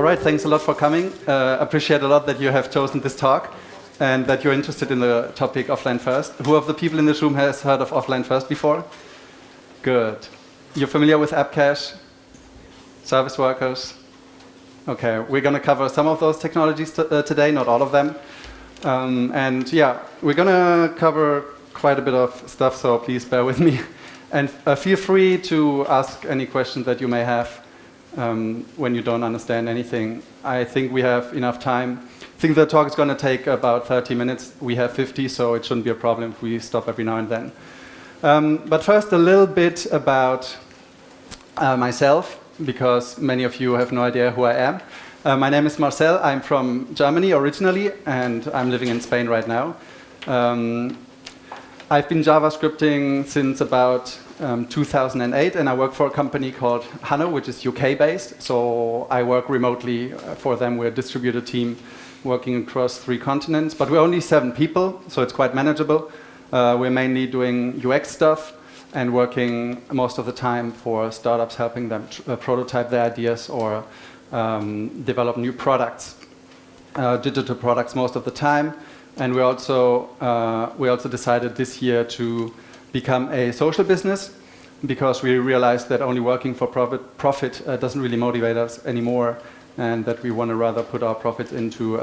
right, thanks a lot for coming. Appreciate a lot that you have chosen this talk and that you're interested in the topic offline first. Who of the people in this room has heard of offline first before? Good. You're familiar with Appcache? Service workers? Okay, we're going to cover some of those technologies today, not all of them. And yeah, we're going to cover quite a bit of stuff, so please bear with me. And feel free to ask any questions that you may have when you don't understand anything. I think we have enough time. I think the talk is going to take about 30 minutes. We have 50, so it shouldn't be a problem if we stop every now and then. But first, a little bit about myself, because many of you have no idea who I am. My name is Marcel. I'm from Germany originally, and I'm living in Spain right now. I've been JavaScripting since about 2008, and I work for a company called Hano, which is UK-based. So I work remotely for them. We're a distributed team working across 3 continents, but we're only 7 people, so it's quite manageable. We're mainly doing UX stuff and working most of the time for startups, helping them prototype their ideas or develop new products, digital products most of the time. And we also decided this year to become a social business, because we realized that only working for profit doesn't really motivate us anymore, and that we want to rather put our profits into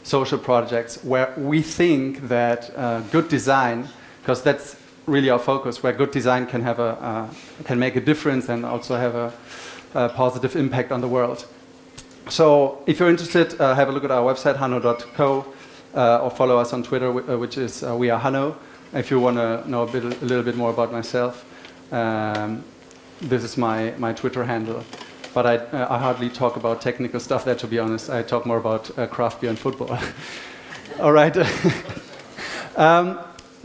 social projects where we think that good design, because that's really our focus, where good design can have can make a difference and also have a positive impact on the world. So if you're interested, have a look at our website, hano.co. Or follow us on Twitter, which is we are Hano. If you want to know a little bit more about myself, this is my Twitter handle. But I hardly talk about technical stuff there, to be honest. I talk more about craft beer and football. All right.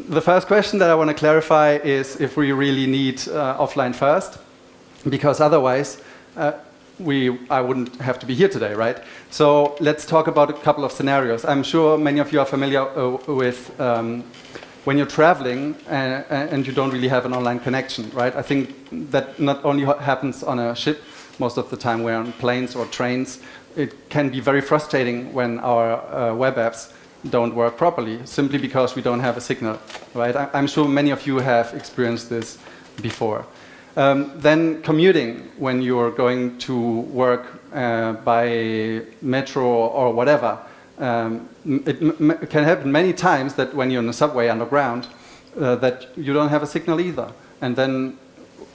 The first question that I want to clarify is if we really need offline first, because otherwise I wouldn't have to be here today, right? So let's talk about a couple of scenarios. I'm sure many of you are familiar with when you're traveling and you don't really have an online connection, right? I think that not only happens on a ship, most of the time we're on planes or trains. It can be very frustrating when our web apps don't work properly, simply because we don't have a signal, right? I'm sure many of you have experienced this before. Then commuting, when you're going to work by metro or whatever. It can happen many times that when you're in the subway underground, that you don't have a signal either. And then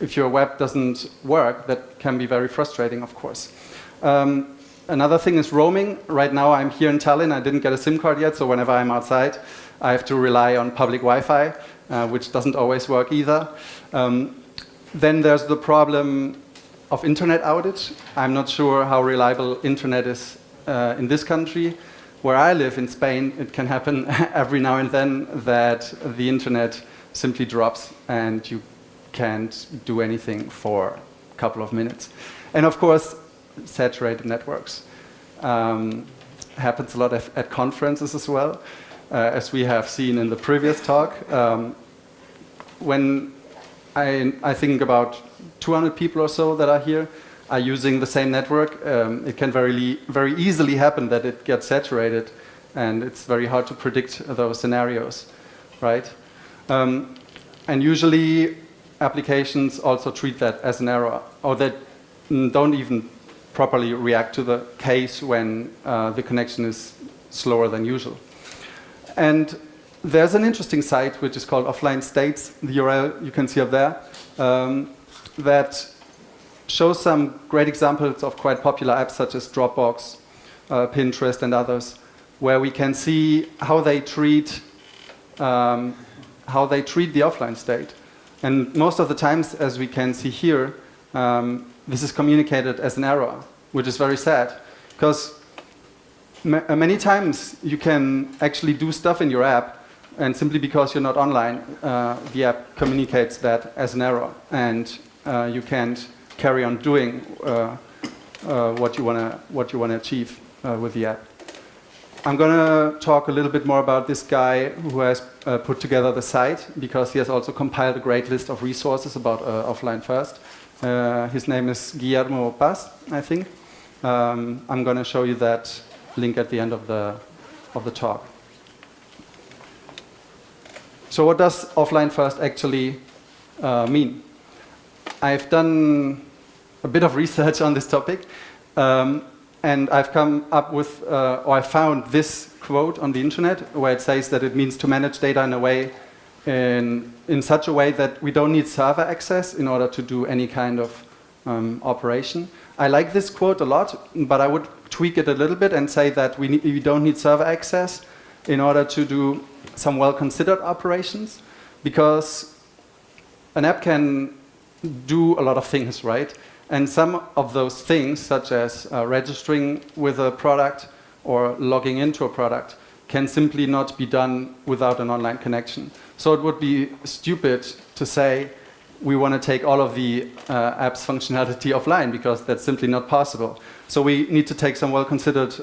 if your web doesn't work, that can be very frustrating, of course. Another thing is roaming. Right now I'm here in Tallinn. I didn't get a SIM card yet, so whenever I'm outside, I have to rely on public Wi-Fi, which doesn't always work either. Then there's the problem of internet outage. I'm not sure how reliable internet is in this country. Where I live in Spain, it can happen every now and then that the internet simply drops and you can't do anything for a couple of minutes. And of course, saturated networks. Happens a lot at conferences as well, as we have seen in the previous talk. When I think about 200 people or so that are here are using the same network. It can very easily happen that it gets saturated, and it's very hard to predict those scenarios, right? And usually applications also treat that as an error, or that don't even properly react to the case when the connection is slower than usual. And there's an interesting site which is called Offline States, the URL you can see up there, that shows some great examples of quite popular apps such as Dropbox, Pinterest and others, where we can see how they treat the offline state. And most of the times, as we can see here, this is communicated as an error, which is very sad, because many times you can actually do stuff in your app, and simply because you're not online, the app communicates that as an error, and you can't carry on doing what you want to achieve with the app. I'm going to talk a little bit more about this guy who has put together the site, because he has also compiled a great list of resources about offline first. His name is Guillermo Paz, I think. I'm going to show you that link at the end of the talk. So what does offline first actually mean? I've done a bit of research on this topic, and I've come up with, or I found this quote on the internet where it says that it means to manage data in a way, in such a way that we don't need server access in order to do any kind of operation. I like this quote a lot, but I would tweak it a little bit and say that we don't need server access in order to do some well-considered operations, because an app can do a lot of things, right? And some of those things, such as registering with a product or logging into a product, can simply not be done without an online connection. So it would be stupid to say we want to take all of the app's functionality offline, because that's simply not possible. So we need to take some well-considered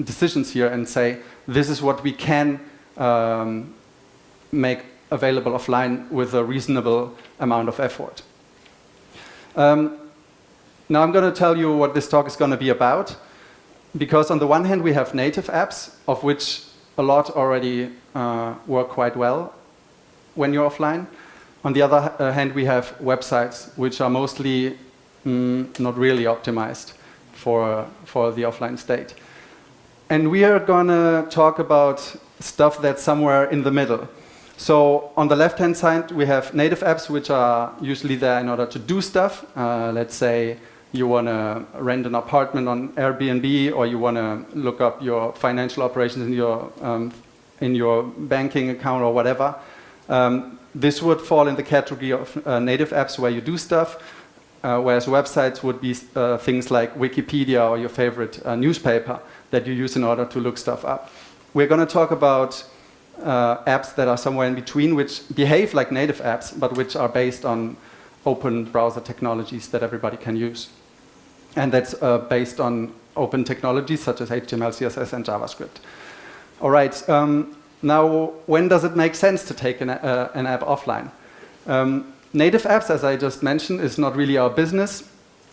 decisions here and say, this is what we can make available offline with a reasonable amount of effort. Now I'm going to tell you what this talk is going to be about, because on the one hand we have native apps, of which a lot already work quite well when you're offline. On the other hand, we have websites which are mostly not really optimized for the offline state. And we are going to talk about stuff that's somewhere in the middle. So on the left-hand side, we have native apps which are usually there in order to do stuff. Let's say you want to rent an apartment on Airbnb, or you want to look up your financial operations in your banking account or whatever. This would fall in the category of native apps where you do stuff, whereas websites would be things like Wikipedia or your favorite newspaper that you use in order to look stuff up. We're going to talk about apps that are somewhere in between, which behave like native apps, but which are based on open browser technologies that everybody can use. And that's based on open technologies such as HTML, CSS, and JavaScript. All right. Now, when does it make sense to take an app offline? Native apps, as I just mentioned, is not really our business.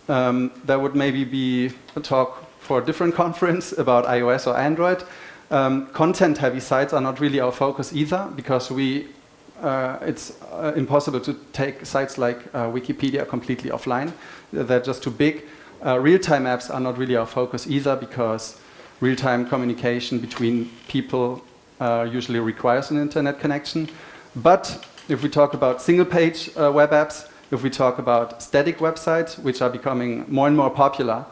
That would maybe be a talk for a different conference about iOS or Android. Content-heavy sites are not really our focus either, because it's impossible to take sites like Wikipedia completely offline. They're just too big. Real-time apps are not really our focus either, because real-time communication between people usually requires an internet connection. But if we talk about single-page web apps, if we talk about static websites, which are becoming more and more popular,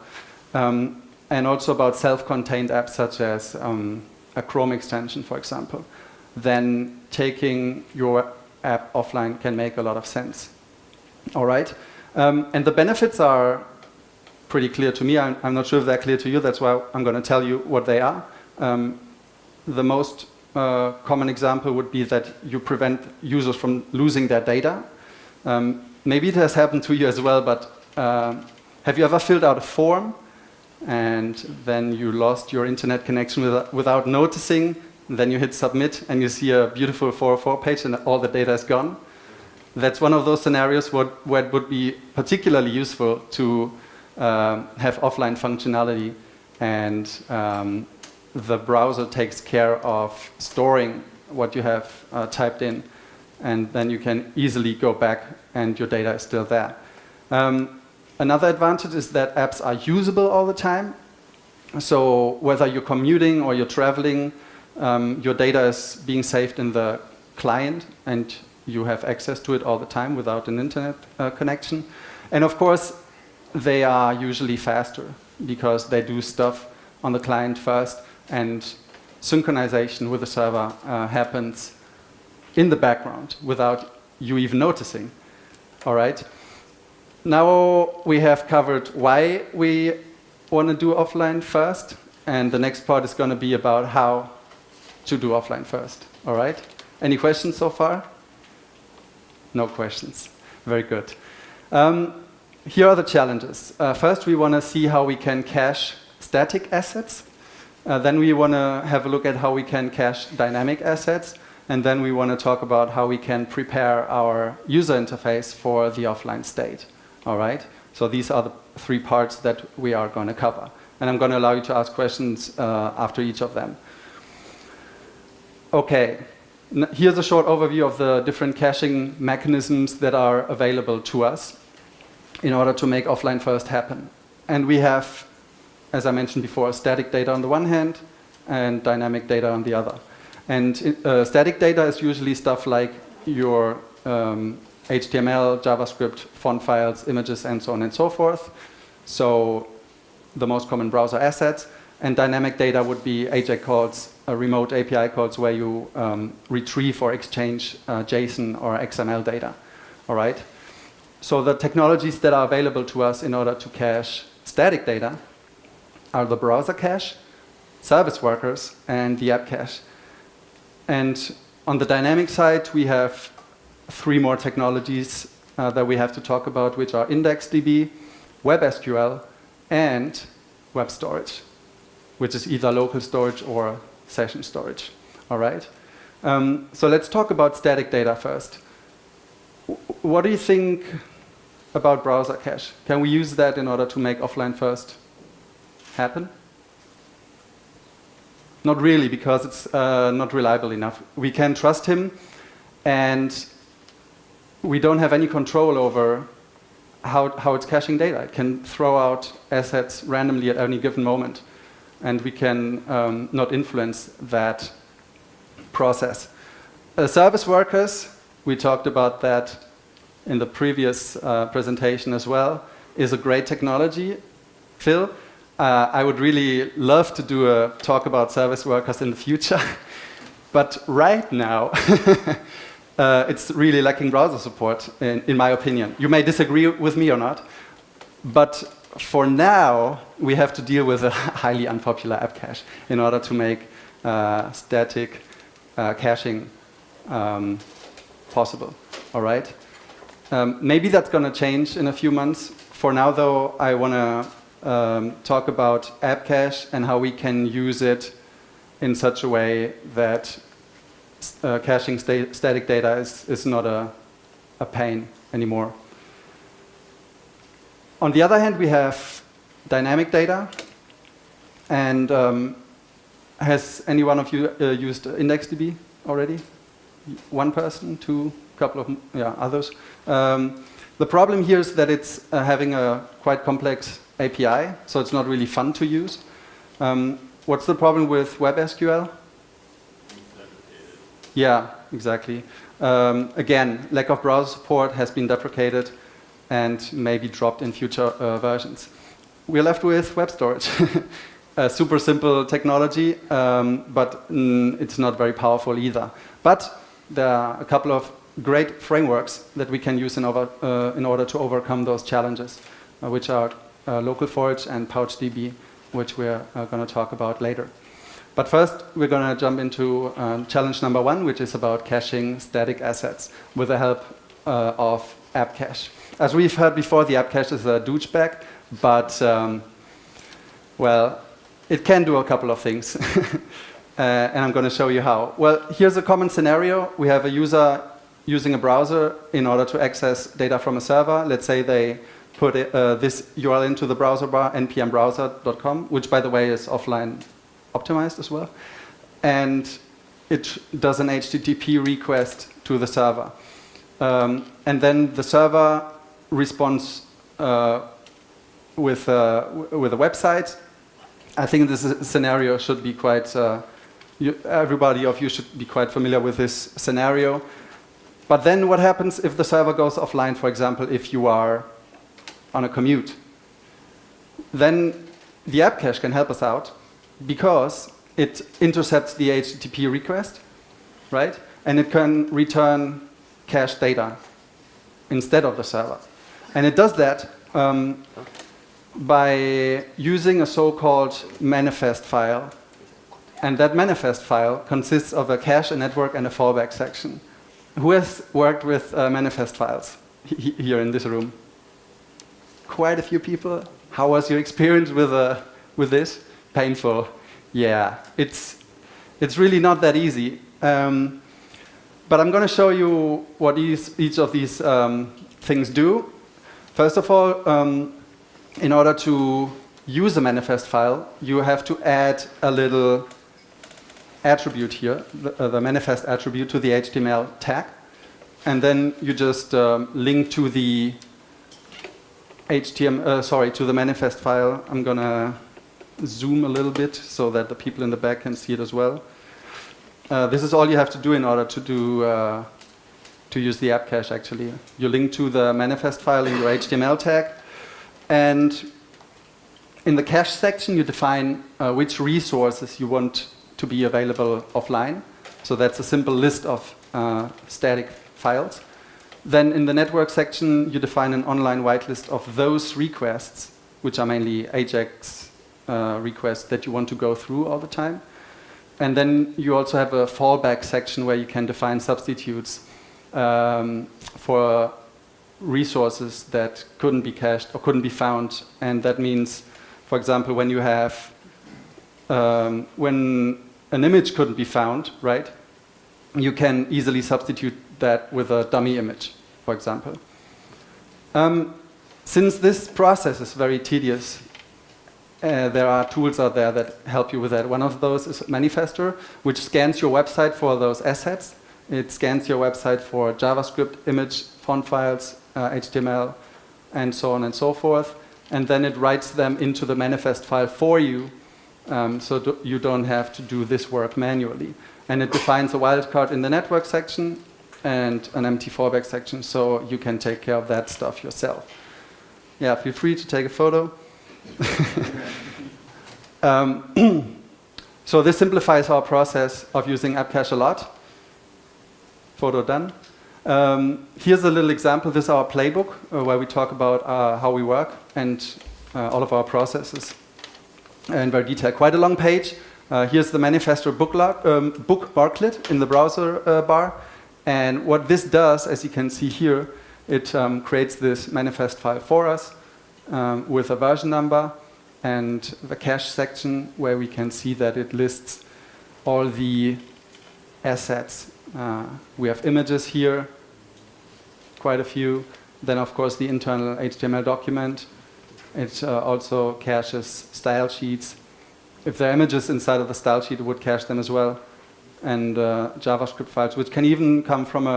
and also about self-contained apps such as a Chrome extension, for example, then taking your app offline can make a lot of sense. All right? And the benefits are pretty clear to me. I'm not sure if they're clear to you. That's why I'm going to tell you what they are. The most common example would be that you prevent users from losing their data. Maybe it has happened to you as well, but have you ever filled out a form and then you lost your internet connection without noticing? Then you hit submit and you see a beautiful 404 page and all the data is gone. That's one of those scenarios where it would be particularly useful to have offline functionality, and the browser takes care of storing what you have typed in, and then you can easily go back and your data is still there. Another advantage is that apps are usable all the time. So whether you're commuting or you're traveling, your data is being saved in the client and you have access to it all the time without an internet connection. And of course, they are usually faster because they do stuff on the client first, and synchronization with the server happens in the background without you even noticing. All right. Now we have covered why we want to do offline first, and the next part is going to be about how to do offline first. All right? Any questions so far? No questions. Very good. Here are the challenges. First, we want to see how we can cache static assets. Then we want to have a look at how we can cache dynamic assets. And then we want to talk about how we can prepare our user interface for the offline state. All right? So these are the three parts that we are going to cover. And I'm going to allow you to ask questions after each of them. Okay, here's a short overview of the different caching mechanisms that are available to us in order to make offline first happen. And we have, as I mentioned before, static data on the one hand and dynamic data on the other. And static data is usually stuff like your HTML, JavaScript, font files, images, and so on and so forth. So the most common browser assets. And dynamic data would be AJAX calls, remote API calls where you retrieve or exchange JSON or XML data. All right? So the technologies that are available to us in order to cache static data are the browser cache, service workers, and the app cache. And on the dynamic side, we have 3 more technologies that we have to talk about, which are IndexedDB, WebSQL, and web storage, which is either local storage or session storage. All right? So let's talk about static data first. What do you think about browser cache? Can we use that in order to make offline first happen? Not really, because it's not reliable enough. We can trust him, and we don't have any control over how it's caching data. It can throw out assets randomly at any given moment, and we can not influence that process. Service workers, we talked about that in the previous presentation as well, is a great technology. Phil, I would really love to do a talk about service workers in the future, but right now it's really lacking browser support, in my opinion. You may disagree with me or not, but for now we have to deal with a highly unpopular app cache in order to make static caching possible. All right? Maybe that's going to change in a few months. For now, though, I want to talk about Appcache and how we can use it in such a way that caching static data is not a pain anymore. On the other hand, we have dynamic data. And has any one of you used IndexedDB already? One person, two, couple of others. The problem here is that it's having a quite complex API, so it's not really fun to use. What's the problem with WebSQL? Yeah, exactly. Again, lack of browser support has been deprecated and maybe dropped in future versions. We're left with web storage. A super simple technology, but it's not very powerful either. But there are a couple of great frameworks that we can use in order to overcome those challenges, which are localforge and pouchDB, which we're going to talk about later. But first, we're going to jump into challenge number 1, which is about caching static assets with the help of Appcache. As we've heard before, the Appcache is a douchebag, but well, it can do a couple of things. And I'm going to show you how. Well, here's a common scenario. We have a user using a browser in order to access data from a server. Let's say they put this URL into the browser bar, npmbrowser.com, which, by the way, is offline optimized as well. And it does an HTTP request to the server. And then the server responds with a website. I think this scenario should be quite, everybody of you should be quite familiar with this scenario. But then what happens if the server goes offline, for example, if you are on a commute? Then the Appcache can help us out because it intercepts the HTTP request, right? And it can return cached data instead of the server. And it does that by using a so-called manifest file. And that manifest file consists of a cache, a network, and a fallback section. Who has worked with manifest files here in this room? Quite a few people. How was your experience with this? Painful. Yeah, it's really not that easy. But I'm going to show you what each of these things do. First of all, in order to use a manifest file, you have to add a little attribute here, the manifest attribute, to the HTML tag. And then you just link to the to the manifest file. I'm going to zoom a little bit so that the people in the back can see it as well. This is all you have to do in order to use the Appcache, actually. You link to the manifest file in your HTML tag, and in the cache section you define which resources you want to be available offline. So that's a simple list of static files. Then in the network section you define an online whitelist of those requests, which are mainly AJAX requests that you want to go through all the time. And then you also have a fallback section where you can define substitutes for resources that couldn't be cached or couldn't be found. And that means, for example, when you have when an image couldn't be found, right? You can easily substitute that with a dummy image, for example. Since this process is very tedious, there are tools out there that help you with that. One of those is Manifestr, which scans your website for those assets. It scans your website for JavaScript, image, font files, HTML, and so on and so forth. And then it writes them into the manifest file for you, so you don't have to do this work manually. And it defines a wildcard in the network section and an empty fallback section, so you can take care of that stuff yourself. Yeah, feel free to take a photo. So this simplifies our process of using Appcache a lot. Photo done. Here's a little example. This is our playbook where we talk about how we work and all of our processes in very detail. Quite a long page. Here's the Manifestr bookmarklet in the browser bar. And what this does, as you can see here, it creates this manifest file for us with a version number and the cache section where we can see that it lists all the assets. We have images here, quite a few. Then, of course, the internal HTML document. It also caches style sheets. If there are images inside of the style sheet, it would cache them as well. And JavaScript files, which can even come from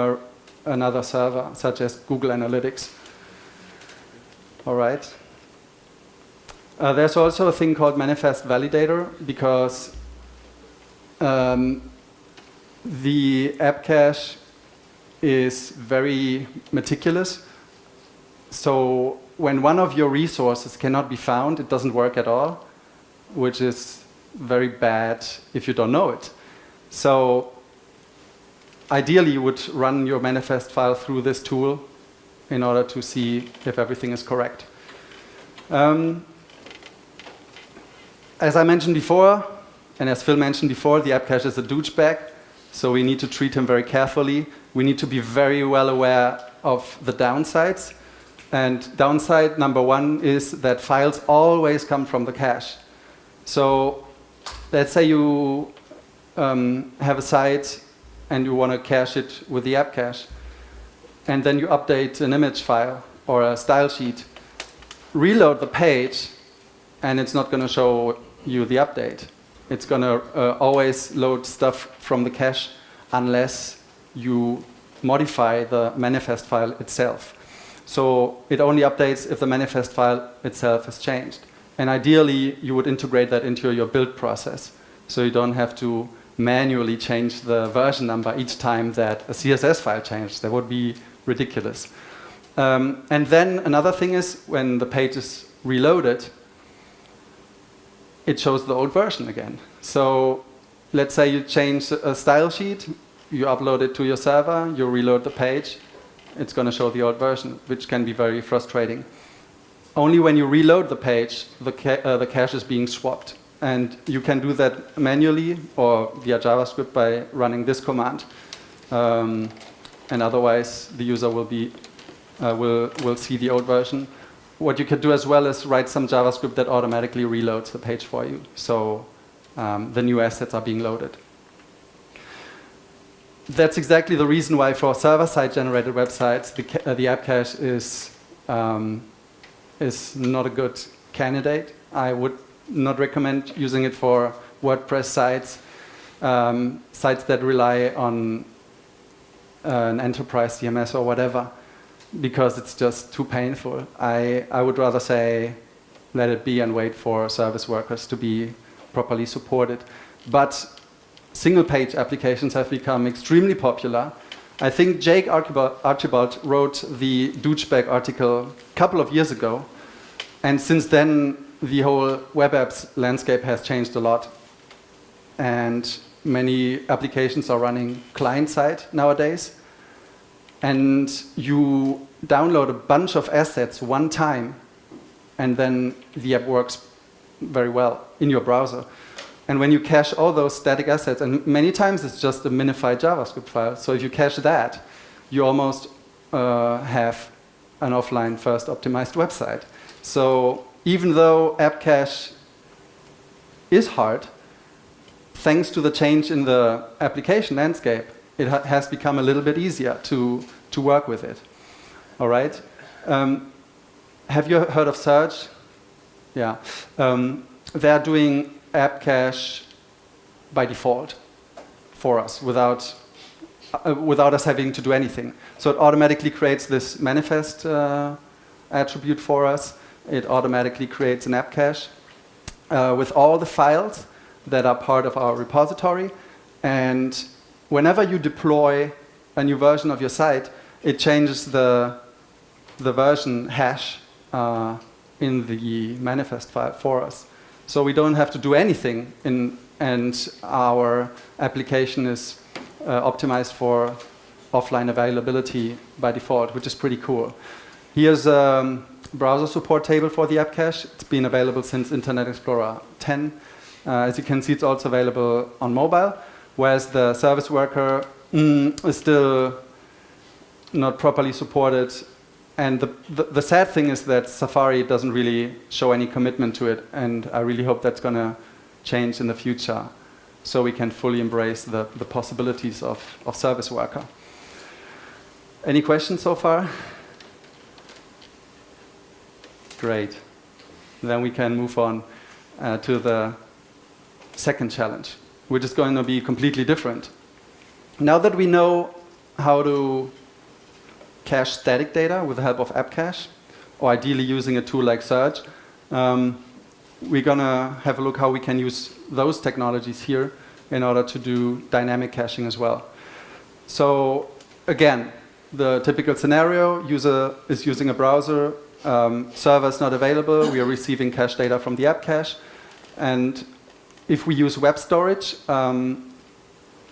another server, such as Google Analytics. All right. There's also a thing called Manifest Validator, because the Appcache is very meticulous. So when one of your resources cannot be found, it doesn't work at all, which is very bad if you don't know it. So ideally, you would run your manifest file through this tool in order to see if everything is correct. As I mentioned before, and as Phil mentioned before, the Appcache is a douchebag, so we need to treat him very carefully. We need to be very well aware of the downsides. And downside number one is that files always come from the cache. So let's say you have a site and you want to cache it with the Appcache, and then you update an image file or a style sheet, reload the page, and it's not going to show you the update. It's going to always load stuff from the cache unless you modify the manifest file itself. So it only updates if the manifest file itself is changed. And ideally, you would integrate that into your build process, so you don't have to manually change the version number each time that a CSS file changes. That would be ridiculous. And then another thing is, when the page is reloaded, it shows the old version again. So let's say you change a style sheet, you upload it to your server, you reload the page, it's going to show the old version, which can be very frustrating. Only when you reload the page, the cache is being swapped. And you can do that manually or via JavaScript by running this command. And otherwise, the user will see the old version. What you could do as well is write some JavaScript that automatically reloads the page for you, so the new assets are being loaded. That's exactly the reason why for server-side generated websites, the Appcache is not a good candidate. I would not recommend using it for WordPress sites, sites that rely on an enterprise CMS or whatever, because it's just too painful. I would rather say let it be and wait for service workers to be properly supported. But single-page applications have become extremely popular. I think Jake Archibald wrote the douchebag article a couple of years ago, and since then the whole web apps landscape has changed a lot. And many applications are running client-side nowadays. And you download a bunch of assets one time, and then the app works very well in your browser. And when you cache all those static assets, and many times it's just a minified JavaScript file, so if you cache that, you almost have an offline first optimized website. So even though Appcache is hard, thanks to the change in the application landscape, it has become a little bit easier to work with it. All right? Have you heard of Surge? Yeah. They're doing Appcache by default for us without us having to do anything. So it automatically creates this Manifestr attribute for us. It automatically creates an Appcache with all the files that are part of our repository. And whenever you deploy a new version of your site, it changes the version hash in the manifest file for us. So we don't have to do anything, and our application is optimized for offline availability by default, which is pretty cool. Here's a browser support table for the Appcache. It's been available since Internet Explorer 10. As you can see, it's also available on mobile, whereas the service worker is still not properly supported. And the sad thing is that Safari doesn't really show any commitment to it, and I really hope that's going to change in the future so we can fully embrace the possibilities of service worker. Any questions so far? Great. Then we can move on to the second challenge, which is going to be completely different. Now that we know how to cache static data with the help of Appcache, or ideally using a tool like Surge, we're going to have a look how we can use those technologies here in order to do dynamic caching as well. So again, the typical scenario, user is using a browser, server is not available, we are receiving cache data from the Appcache, and if we use web storage,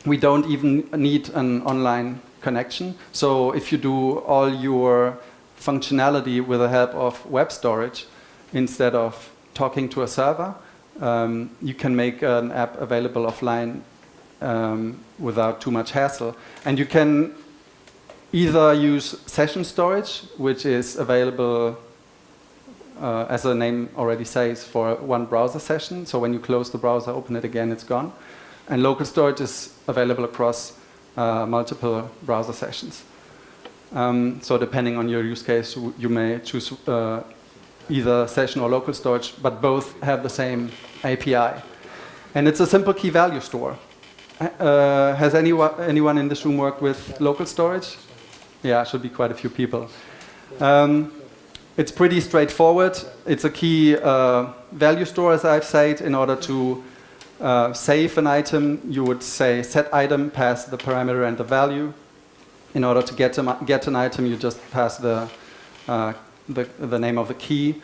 we don't even need an online connection. So if you do all your functionality with the help of web storage instead of talking to a server, you can make an app available offline without too much hassle. And you can either use session storage, which is available, as the name already says, for one browser session. So when you close the browser, open it again, it's gone. And local storage is available across multiple browser sessions. So depending on your use case, you may choose either session or local storage, but both have the same API. And it's a simple key value store. Has anyone in this room worked with local storage? Yeah, should be quite a few people. It's pretty straightforward. It's a key value store, as I've said. In order to save an item, you would say set item, pass the parameter and the value. In order to get an item, you just pass the name of the key.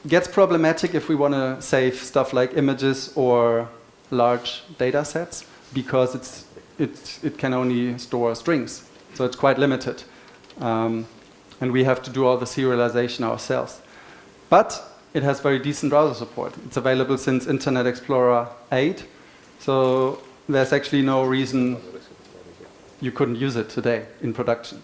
Gets problematic if we want to save stuff like images or large data sets, because it can only store strings, so it's quite limited, and we have to do all the serialization ourselves. But it has very decent browser support. It's available since Internet Explorer 8, so there's actually no reason you couldn't use it today in production.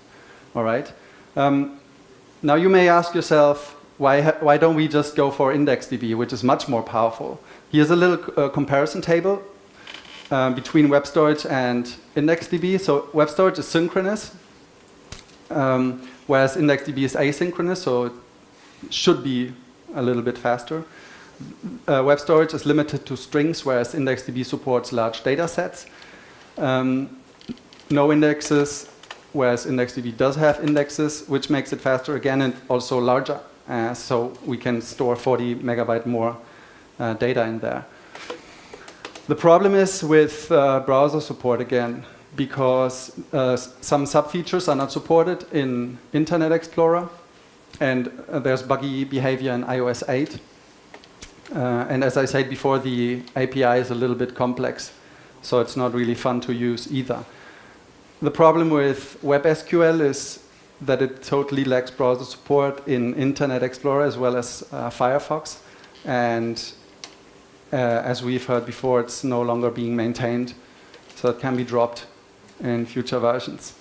All right. Now you may ask yourself, why don't we just go for IndexedDB, which is much more powerful? Here's a little comparison table between web storage and IndexedDB. So web storage is synchronous, whereas IndexedDB is asynchronous, so it should be a little bit faster. Web storage is limited to strings, whereas IndexedDB supports large data sets. No indexes, whereas IndexedDB does have indexes, which makes it faster again and also larger. So we can store 40 megabyte more data in there. The problem is with browser support again, because some sub-features are not supported in Internet Explorer, and there's buggy behavior in iOS 8. And as I said before, the API is a little bit complex, so it's not really fun to use either. The problem with WebSQL is that it totally lacks browser support in Internet Explorer as well as Firefox. And as we've heard before, it's no longer being maintained, so it can be dropped in future versions.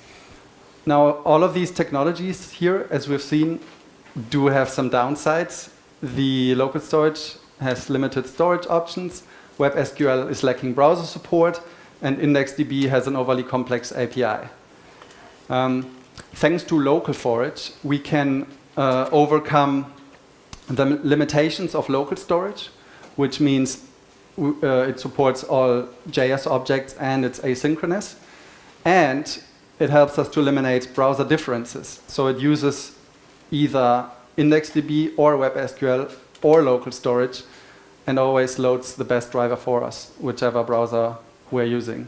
Now, all of these technologies here, as we've seen, do have some downsides. The local storage has limited storage options. WebSQL is lacking browser support, and IndexedDB has an overly complex API. Thanks to local storage, we can overcome the limitations of local storage, which means it supports all JS objects and it's asynchronous. And it helps us to eliminate browser differences. So it uses either IndexedDB or WebSQL or local storage and always loads the best driver for us, whichever browser we're using.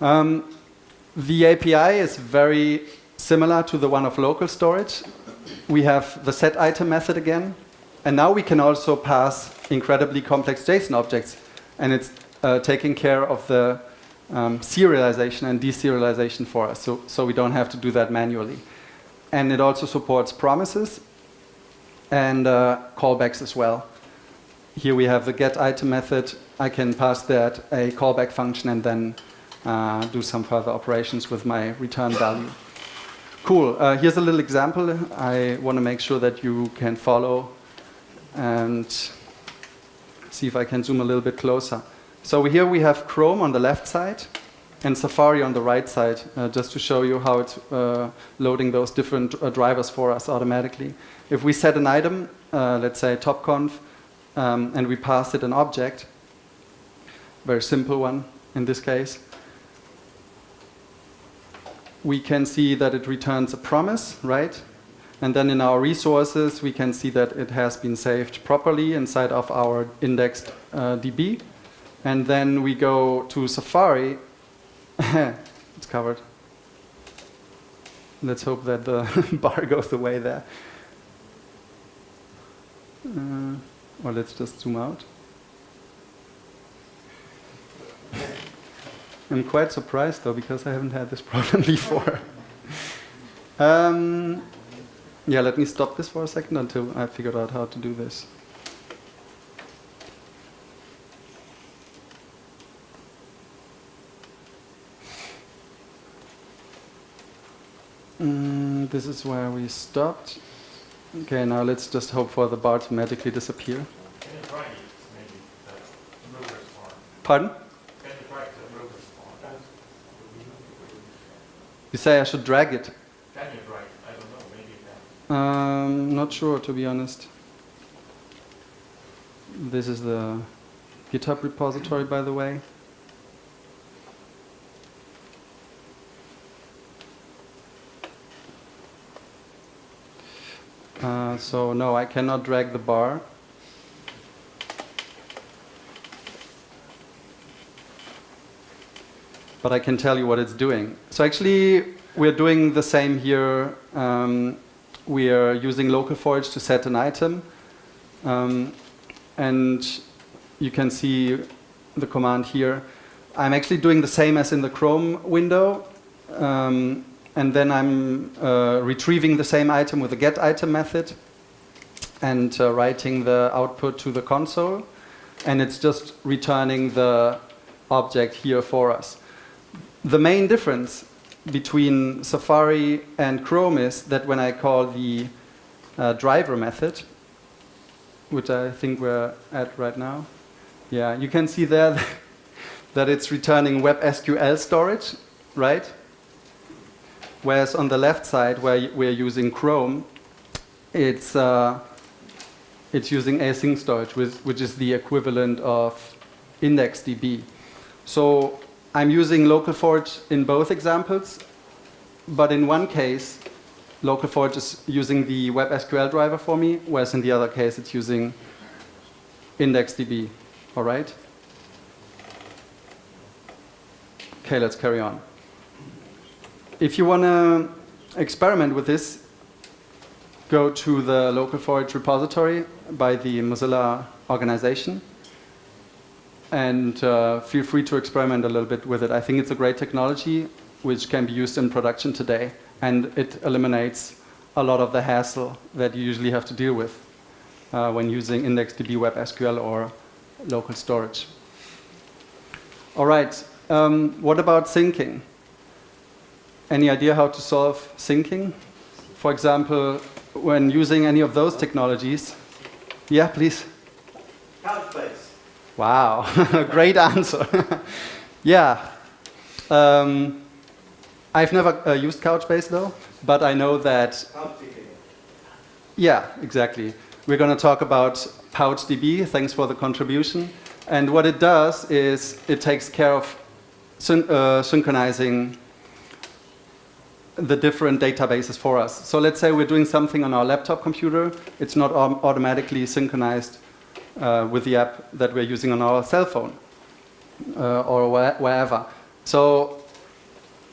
The API is very similar to the one of local storage. We have the setItem method again, and now we can also pass incredibly complex JSON objects, and it's taking care of the serialization and deserialization for us, so we don't have to do that manually. And it also supports promises and callbacks as well. Here we have the getItem method. I can pass that a callback function and then do some further operations with my return value. Cool. Here's a little example. I want to make sure that you can follow and see if I can zoom a little bit closer. So here we have Chrome on the left side and Safari on the right side, just to show you how it's loading those different drivers for us automatically. If we set an item, let's say Topconf, and we pass it an object, very simple one in this case, we can see that it returns a promise, right? And then in our resources, we can see that it has been saved properly inside of our indexed DB. And then we go to Safari. It's covered. Let's hope that the bar goes away there. Or let's just zoom out. I'm quite surprised though, because I haven't had this problem before. Yeah, let me stop this for a second until I figured out how to do this. This is where we stopped. Okay, now let's just hope for the bar to magically disappear. Can you try it, maybe, the progress bar? Pardon? Can you try the progress bar? You say I should drag it? Can you drag it? I don't know, maybe you can. Not sure, to be honest. This is the GitHub repository, by the way. So no, I cannot drag the bar. But I can tell you what it's doing. So actually, we're doing the same here. We are using local forage to set an item. And you can see the command here. I'm actually doing the same as in the Chrome window. And then I'm retrieving the same item with the getItem method and writing the output to the console. And it's just returning the object here for us. The main difference between Safari and Chrome is that when I call the driver method, which I think we're at right now, yeah, you can see there that it's returning WebSQL storage, right? Whereas on the left side, where we're using Chrome, it's it's using async storage, which is the equivalent of IndexedDB. So I'm using local forage in both examples, but in one case, local forage is using the web SQL driver for me, whereas in the other case, it's using IndexedDB. All right? Okay, let's carry on. If you want to experiment with this, go to the local forage repository by the Mozilla organization and feel free to experiment a little bit with it. I think it's a great technology which can be used in production today, and it eliminates a lot of the hassle that you usually have to deal with when using IndexedDB Web SQL or local storage. All right, what about syncing? Any idea how to solve syncing? For example, when using any of those technologies. Yeah, please. Couchbase. Wow, great answer. Yeah. I've never used Couchbase though, but I know that. Yeah, exactly. We're going to talk about pouchDB. Thanks for the contribution. And what it does is it takes care of synchronizing the different databases for us. So let's say we're doing something on our laptop computer. It's not automatically synchronized with the app that we're using on our cell phone or wherever. So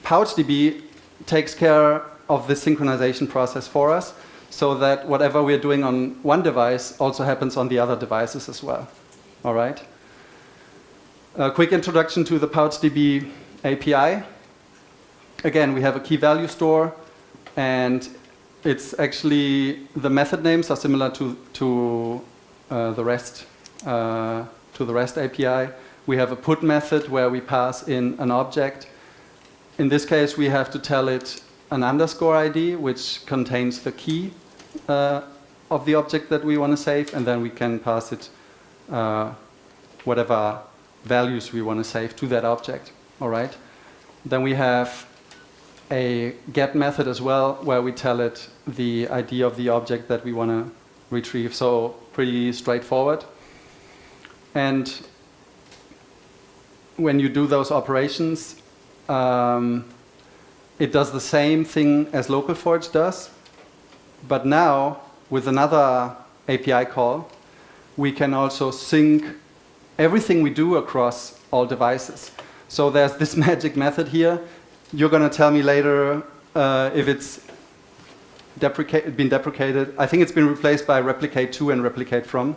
pouchDB takes care of this synchronization process for us so that whatever we're doing on one device also happens on the other devices as well. All right? A quick introduction to the pouchDB API. Again, we have a key value store, and it's actually the method names are similar to the REST API. We have a put method where we pass in an object. In this case, we have to tell it an underscore ID, which contains the key of the object that we want to save, and then we can pass it whatever values we want to save to that object. All right. Then we have a get method as well, where we tell it the ID of the object that we want to retrieve. So pretty straightforward. And when you do those operations, it does the same thing as local forage does, but now with another API call, we can also sync everything we do across all devices. So there's this magic method here. You're going to tell me later if it's been deprecated. I think it's been replaced by replicate to and replicate from.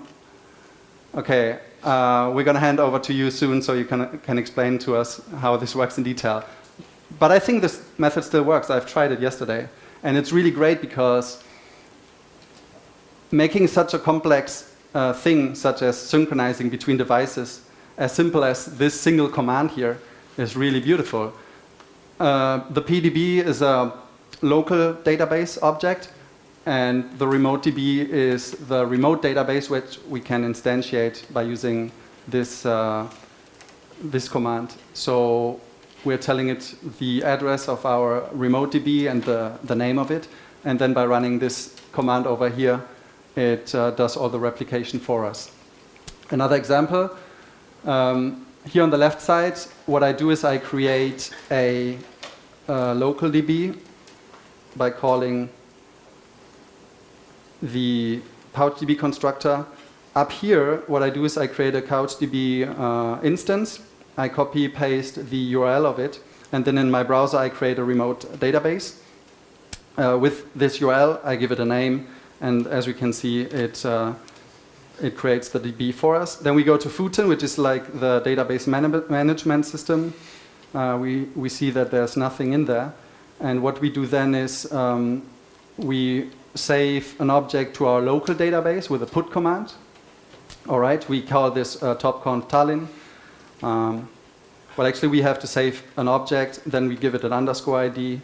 Okay, we're going to hand over to you soon so you can explain to us how this works in detail. But I think this method still works. I've tried it yesterday. And it's really great because making such a complex thing, such as synchronizing between devices, as simple as this single command here, is really beautiful. The PDB is a local database object, and the remote DB is the remote database which we can instantiate by using this, this command. So we're telling it the address of our remote DB and the name of it, and then by running this command over here, it does all the replication for us. Another example, here on the left side, what I do is I create a local DB by calling the pouchDB constructor. Up here, what I do is I create a couchDB instance. I copy paste the URL of it, and then in my browser I create a remote database. With this URL, I give it a name, and as we can see, it creates the DB for us. Then we go to Futon, which is like the database management system. We see that there's nothing in there. And what we do then is we save an object to our local database with a put command. All right, we call this Topconf Tallinn. Well, actually, we have to save an object, then we give it an underscore ID,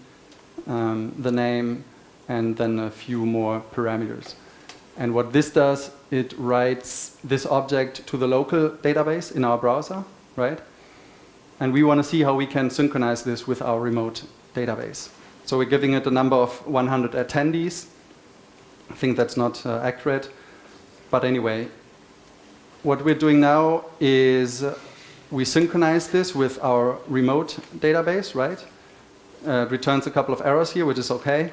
the name, and then a few more parameters. And what this does, it writes this object to the local database in our browser, right? And we want to see how we can synchronize this with our remote database. So we're giving it a number of 100 attendees. I think that's not accurate. But anyway, what we're doing now is we synchronize this with our remote database, right? It returns a couple of errors here, which is okay.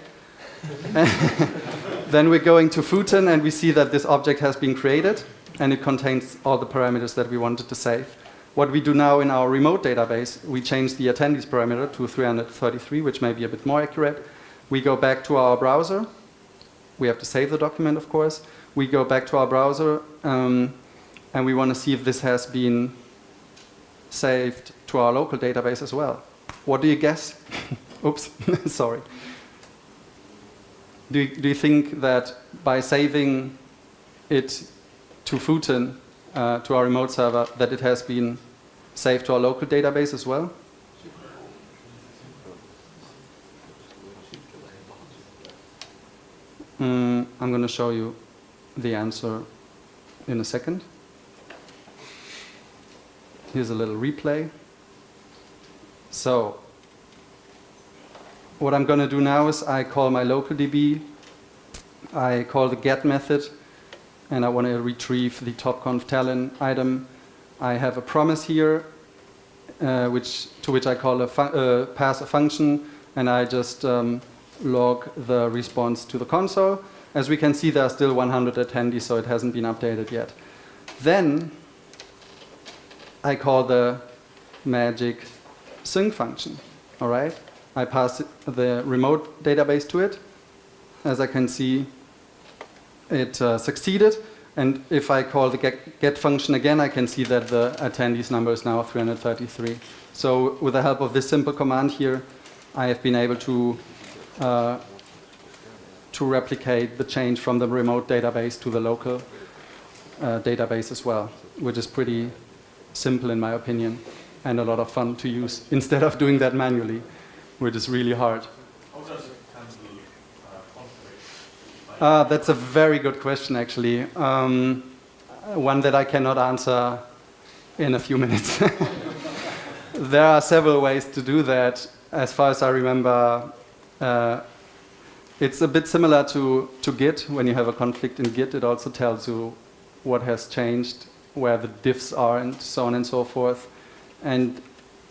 Then we're going to Futon, and we see that this object has been created, and it contains all the parameters that we wanted to save. What we do now in our remote database, we change the attendees parameter to 333, which may be a bit more accurate. We go back to our browser. We have to save the document, of course. We go back to our browser, and we want to see if this has been saved to our local database as well. What do you guess? Oops, sorry. Do you think that by saving it to Futon, to our remote server, that it has been saved to our local database as well? I'm going to show you the answer in a second. Here's a little replay. So, what I'm going to do now is I call my local DB, I call the get method, and I want to retrieve the Topconf Tallinn item. I have a promise here, to which I call pass a function, and I just log the response to the console. As we can see, there are still 100 attendees, so it hasn't been updated yet. Then I call the magic sync function. All right, I pass the remote database to it. As I can see, it succeeded. And if I call the get function again, I can see that the attendees number is now 333. So with the help of this simple command here, I have been able to replicate the change from the remote database to the local database as well, which is pretty simple in my opinion, and a lot of fun to use instead of doing that manually, which is really hard. How does it handle conflict? That's a very good question, actually. One that I cannot answer in a few minutes. There are several ways to do that. As far as I remember, it's a bit similar to Git. When you have a conflict in Git, it also tells you what has changed, where the diffs are, and so on and so forth. And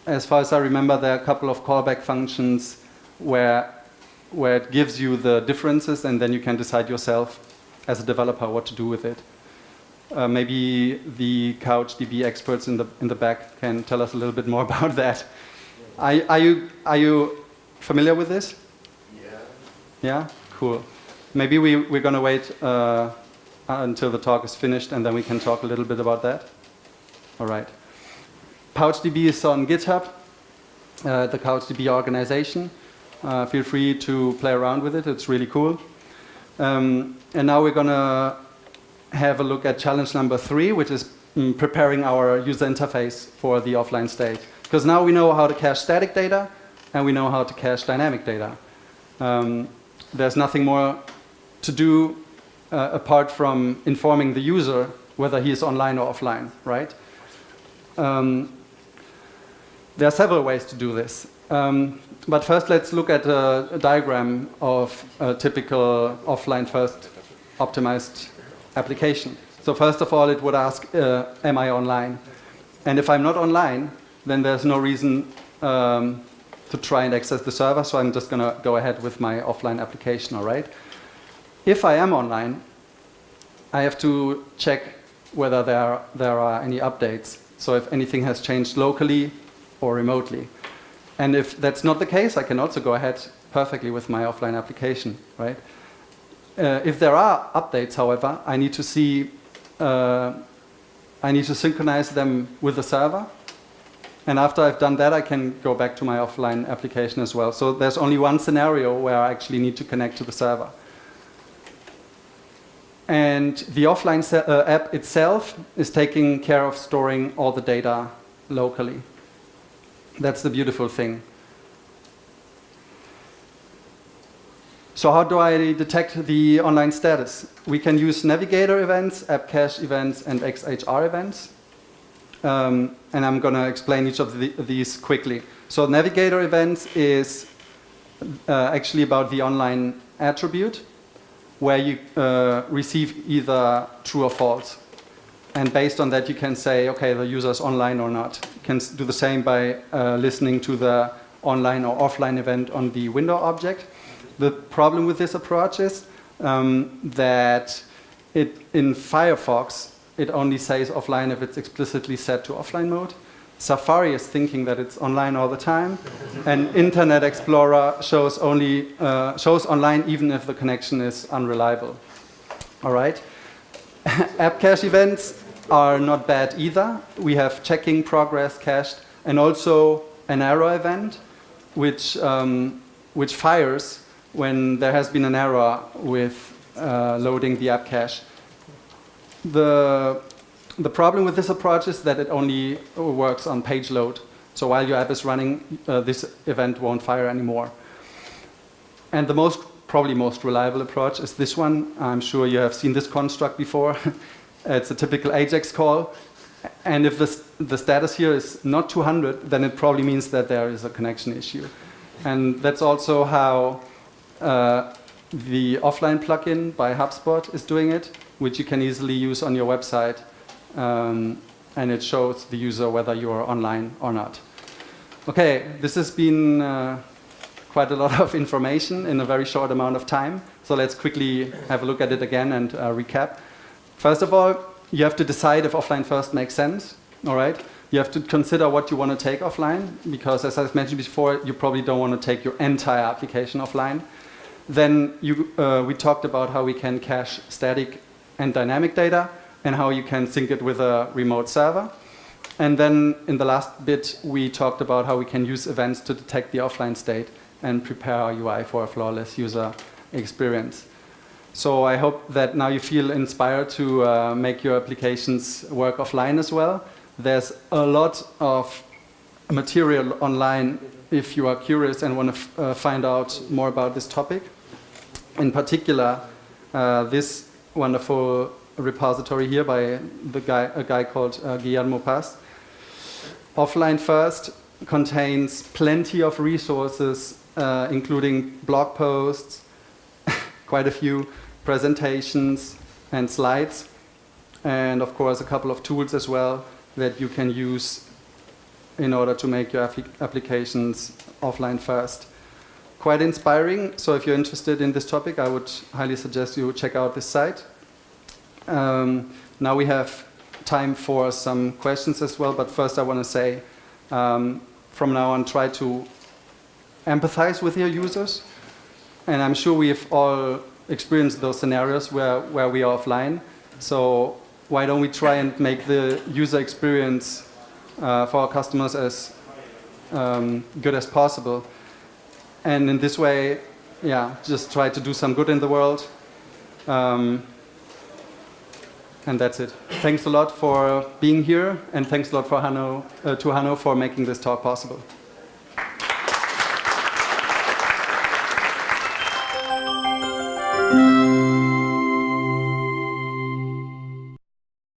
as far as I remember, there are a couple of callback functions where it gives you the differences, and then you can decide yourself as a developer what to do with it. Maybe the couchDB experts in the back can tell us a little bit more about that. Are you familiar with this? Yeah. Yeah? Cool. Maybe we're going to wait until the talk is finished, and then we can talk a little bit about that. All right. pouchDB is on GitHub, the couchDB organization. Feel free to play around with it. It's really cool. And now we're going to have a look at challenge number 3, which is preparing our user interface for the offline state. Because now we know how to cache static data, and we know how to cache dynamic data. There's nothing more to do apart from informing the user whether he is online or offline, right? There are several ways to do this. But first, let's look at a diagram of a typical offline first optimized application. So first of all, it would ask, am I online? And if I'm not online, then there's no reason to try and access the server, so I'm just going to go ahead with my offline application, all right? If I am online, I have to check whether there are any updates. So if anything has changed locally or remotely. And if that's not the case, I can also go ahead perfectly with my offline application, right? If there are updates, however, I need to see, I need to synchronize them with the server. And after I've done that, I can go back to my offline application as well. So there's only one scenario where I actually need to connect to the server. And the offline app itself is taking care of storing all the data locally. That's the beautiful thing. So how do I detect the online status? We can use Navigator events, Appcache events, and XHR events. And I'm going to explain each of these quickly. So Navigator events is actually about the online attribute. where you receive either true or false. And based on that, you can say, okay, the user is online or not. You can do the same by listening to the online or offline event on the window object. The problem with this approach is that in Firefox, it only says offline if it's explicitly set to offline mode. Safari is thinking that it's online all the time, and Internet Explorer shows online even if the connection is unreliable. All right. Appcache events are not bad either. We have checking progress cached, and also an error event, which fires when there has been an error with loading the Appcache. The problem with this approach is that it only works on page load. So while your app is running, this event won't fire anymore. And the probably most reliable approach is this one. I'm sure you have seen this construct before. It's a typical AJAX call. And if the status here is not 200, then it probably means that there is a connection issue. And that's also how the offline plugin by HubSpot is doing it, which you can easily use on your website. And it shows the user whether you're online or not. Okay, this has been quite a lot of information in a very short amount of time. So let's quickly have a look at it again and recap. First of all, you have to decide if offline first makes sense. All right. You have to consider what you want to take offline, because as I've mentioned before, you probably don't want to take your entire application offline. Then we talked about how we can cache static and dynamic data, and how you can sync it with a remote server. And then in the last bit, we talked about how we can use events to detect the offline state and prepare our UI for a flawless user experience. So I hope that now you feel inspired to make your applications work offline as well. There's a lot of material online if you are curious and want to find out more about this topic. In particular, this wonderful repository here by a guy called Guillermo Paz. Offline First contains plenty of resources, including blog posts, quite a few presentations and slides, and of course a couple of tools as well that you can use in order to make your applications offline first. Quite inspiring, so if you're interested in this topic, I would highly suggest you check out this site. Now we have time for some questions as well, but first I want to say, from now on, try to empathize with your users. And I'm sure we've all experienced those scenarios where we are offline. So why don't we try and make the user experience for our customers as good as possible. And in this way, yeah, just try to do some good in the world. And that's it. Thanks a lot for being here, and thanks a lot for to Hanno for making this talk possible.